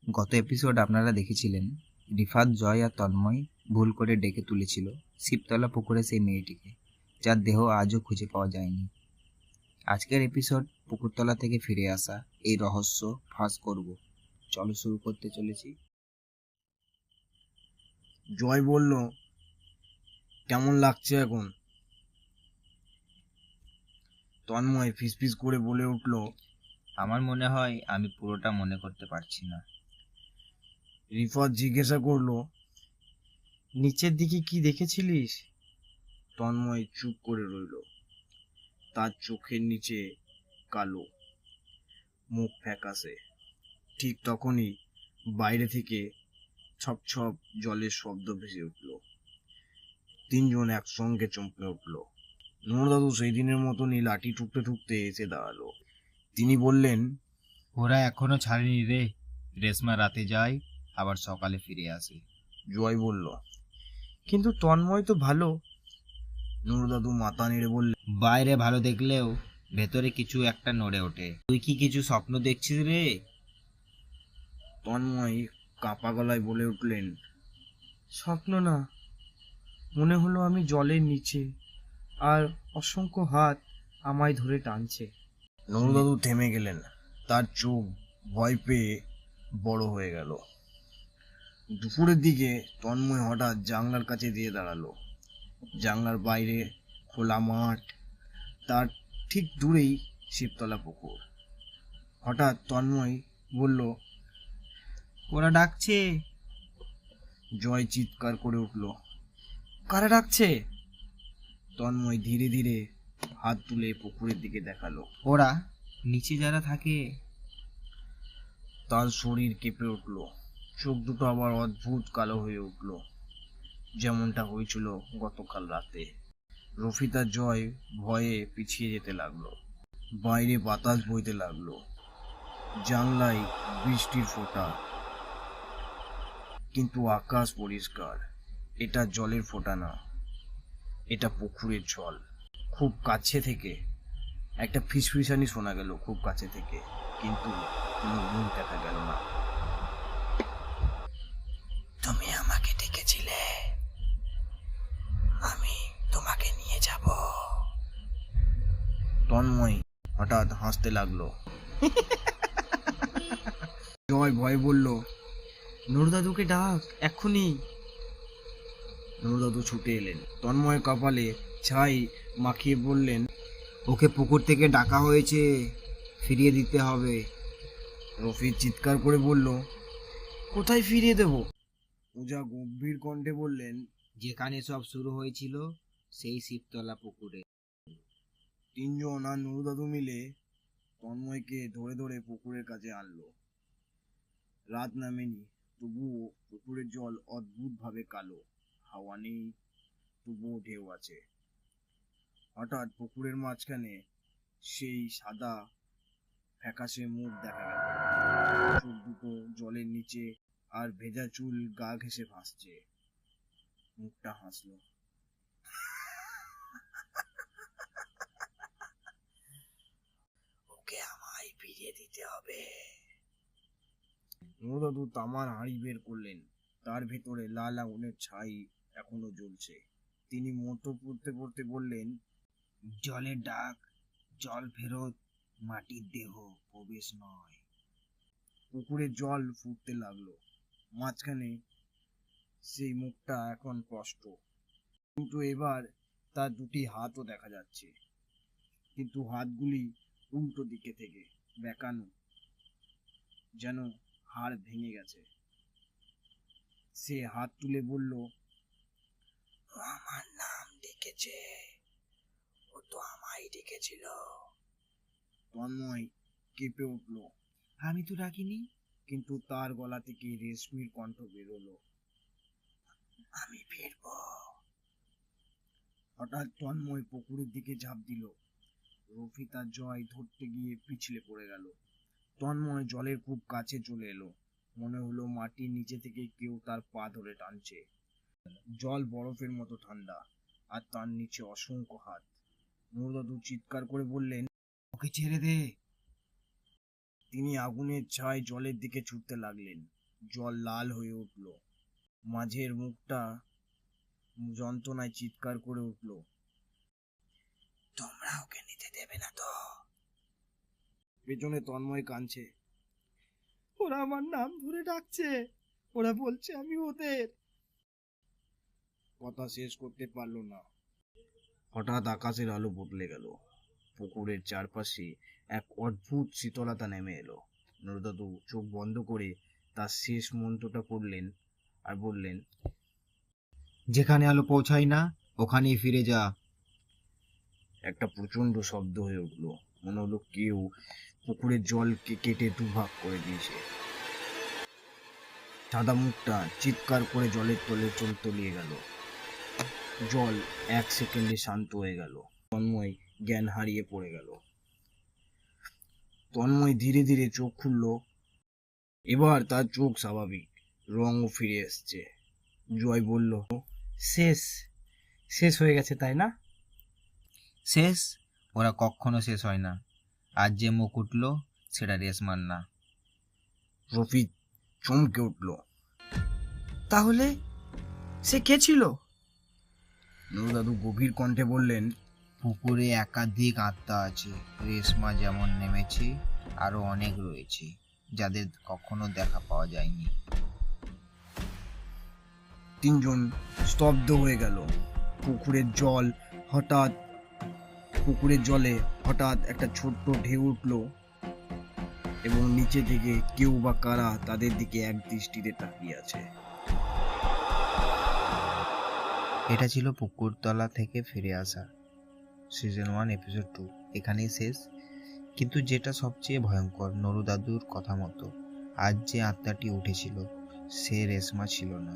গত এপিসোড আপনারা দেখেছিলেন রিফাত, জয় আর তন্ময় ভুল করে ডেকে তুলেছিল শিবতলা পুকুরে সেই মেয়েটিকে, যার দেহ আজও খুঁজে পাওয়া যায়নি। আজকের এপিসোড পুকুরতলা থেকে ফিরে আসা এই রহস্য ফাঁস করব। চলো শুরু করতে চলেছি। জয় বলল, কেমন লাগছে এখন? তন্ময় ফিসফিস করে বলে উঠল, আমার মনে হয় আমি পুরোটা মনে করতে পারছি না। রিফাত জিজ্ঞাসা করলো, নিচের দিকে কি দেখেছিলিস? তন্ময় চুপ করে রইল। তার চোখের নিচে কালো, মুখ ফ্যাকাশে। ঠিক তখনই বাইরে থেকে ছপ ছপ জলের শব্দ ভেসে উঠল। তিনজন একসঙ্গে চমকে উঠল। নুরদাদু সেই দিনের মতনই লাঠি ঠুকতে ঠুকতে এসে দাঁড়ালো। তিনি বললেন, ওরা এখনো ছাড়েনি রে। রেশমা রাতে যায়, আবার সকালে ফিরে আসে। জয় বলল। কিন্তু তন্ময় তো ভালো। নুরদাদু মাথা নেড়ে বললেন, বাইরে ভালো দেখলেও ভেতরে কিছু একটা নড়ে ওঠে। তুই কি কিছু স্বপ্ন দেখছিস রে? তন্ময় কাঁপা গলায় বলে উঠলেন, স্বপ্ন না, মনে হলো আমি জলের নিচে, আর অসংখ্য হাত আমায় ধরে টানছে। নুরদাদু থেমে গেলেন। তার চোখ ভয় পেয়ে বড় হয়ে গেল। দুপুরের দিকে তন্ময় হঠাৎ জানলার কাছে দিয়ে দাঁড়ালো। জানলার বাইরে খোলা মাঠ, তার ঠিক দূরেই শিবতলা পুকুর। হঠাৎ তন্ময় বলল, ওরা ডাকছে। জয় চিৎকার করে উঠল, কারা ডাকছে? তন্ময় ধীরে ধীরে হাত তুলে পুকুরের দিকে দেখালো। ওরা নিচে যারা থাকে। তার শরীর কেঁপে উঠল, চোখ দুটো আবার অদ্ভুত কালো হয়ে উঠল, যেমনটা হয়েছিল গতকাল রাতে। রফিতা জয় ভয়ে পিছিয়ে যেতে লাগলো। বাইরে বাতাস বইতে লাগলো, জানলায় বৃষ্টির ফোঁটা, কিন্তু আকাশ পরিষ্কার। এটা জলের ফোঁটা না, এটা পুকুরের জল। খুব কাছে থেকে একটা ফিসফিসানি শোনা গেল, খুব কাছে থেকে, কিন্তু কোনো মুখ দেখা গেল না। তুমি আমাকে ডেকেছিলে, আমি তোমাকে নিয়ে যাব। তন্ময় হঠাৎ হাসতে লাগলো। জয় ভয়ে বলল, নুরদাদুকে ডাক এক্ষুনি। নুরদাদু ছুটে এলেন। তন্ময় কপালে ছাই মাখিয়ে বললেন, ওকে পুকুর থেকে ডাকা হয়েছে, ফিরিয়ে দিতে হবে। রফিক চিৎকার করে বলল, কোথায় ফিরিয়ে দেব? পূজা গম্ভীর কণ্ঠে বললেন, যেখানে সব শুরু হয়েছিল, সেই শিবতলা পুকুরে। তিনজন আর নুরদাদু মিলে তন্ময়কে ধরে ধরে পুকুরের কাছে আনলো। রাত নামেনি, তবুও পুকুরের জল অদ্ভুতভাবে কালো। হাওয়া নেই, তবুও ঢেউ আছে। হঠাৎ পুকুরের মাঝখানে সেই সাদা ফ্যাকাশে মুখ দেখা গেল। চোখ দুটো জলের নিচে, আর ভেজা চুল গা ঘেঁষে ভাসছে। মুখটা হাসলো। ওকে আমায় ফিরিয়ে দিতে হবে। নুরদাদু তামার হাঁড়ি বের করলেন। তার ভেতরে লাল আগুনের ছাই এখনো জ্বলছে। তিনি মন্ত্র পড়তে পড়তে বললেন, জলের ডাক, জল ফেরত, মাটির দেহ প্রবেশ নয়। পুকুরের জল ফুটতে লাগলো। মাঝখানে সেই মুখটা এখন স্পষ্ট, কিন্তু এবার তার দুটি হাতও দেখা যাচ্ছে, কিন্তু হাতগুলি উল্টো দিকে থেকে বেঁকানো, যেন হাড় ভেঙে গেছে। সে হাত তুলে বলল, আমার নাম ডেকেছে, ও তো আমায় ডেকেছিল। তন্ময় কেঁপে উঠল, আমি তো ডাকিনি। কিন্তু তার গলা থেকে রেশমির কণ্ঠ বেরোলো, আমি ফিরবো। হঠাৎ তন্ময় পুকুরের দিকে ঝাঁপ দিল। রফিতা জয় ধরতে গিয়ে পিছলে পড়ে গেল। তন্ময় জলের খুব কাছে চলে এলো। মনে হলো মাটির নিচে থেকে কেউ তার পা ধরে টানছে। জল বরফের মতো ঠান্ডা, আর তার নিচে অসংখ্য হাত। নুরদাদু চিৎকার করে বললেন, ওকে ছেড়ে দে। তিনি আগুনের ছাই জলের দিকে ছুটতে লাগলেন। জল লাল হয়ে উঠল। মাঝের মুখটা যন্ত্রণায় চিৎকার করে উঠল, তোমরা ওকে নিতে দেবে না তো? পেছনে তন্ময় কাঁদছে, ওরা আমার নাম ধরে ডাকছে, ওরা বলছে আমি ওদের। কথা শেষ করতে পারলো না। হঠাৎ আকাশের আলো বদলে গেল। পুকুরের চারপাশে এক অদ্ভুত শীতলতা নেমে এলো। নরদাদু চোখ বন্ধ করে তার শেষ মন্ত্রটা পড়লেন আর বললেন, যেখানে আলো পৌঁছায় না ওখানেই ফিরে যা। একটা প্রচন্ড শব্দ হয়ে উঠলো। মনে হলো কেউ পুকুরের জলকে কেটে দুভাগ করে দিয়েছে। সাদা মুখটা চিৎকার করে জলের তলে তলিয়ে গেল। জল 1 সেকেন্ডে শান্ত হয়ে গেল। তন্ময় জ্ঞান হারিয়ে পড়ে গেল। তন্ময় ধীরে ধীরে চোখ খুলল। এবার তার চোখ স্বাভাবিক, রঙও ফিরে এসছে। জয় বলল, শেষ শেষ হয়ে গেছে তাই না? শেষ? ওরা কখনো শেষ হয় না। আজ যে মুখ উঠলো সেটা রেশমার না। রফি চমকে উঠল। তাহলে সে কে ছিল? দাদু গভীর কণ্ঠে বললেন, পুকুরে একাধিক আত্মা আছে। রেশমা যেমন নেমেছে, আরো অনেক রয়েছে যাদের কখনো দেখা পাওয়া যায়নি। তিনজন স্তব্ধ হয়ে গেল। পুকুরের জলে হঠাৎ একটা ছোট্ট ঢেউ উঠল এবং নিচে থেকে কেউ বা কারা তাদের দিকে এক দৃষ্টিতে তাকিয়ে আছে। এটা ছিল পুকুরতলা থেকে ফিরে আসা সিজন 1 এপিসোড 2। এখানেই শেষ। কিন্তু যেটা সবচেয়ে ভয়ঙ্কর, নরু দাদুর কথা মতো আজ যে আত্মাটি উঠেছিল সে রেশমা ছিল না।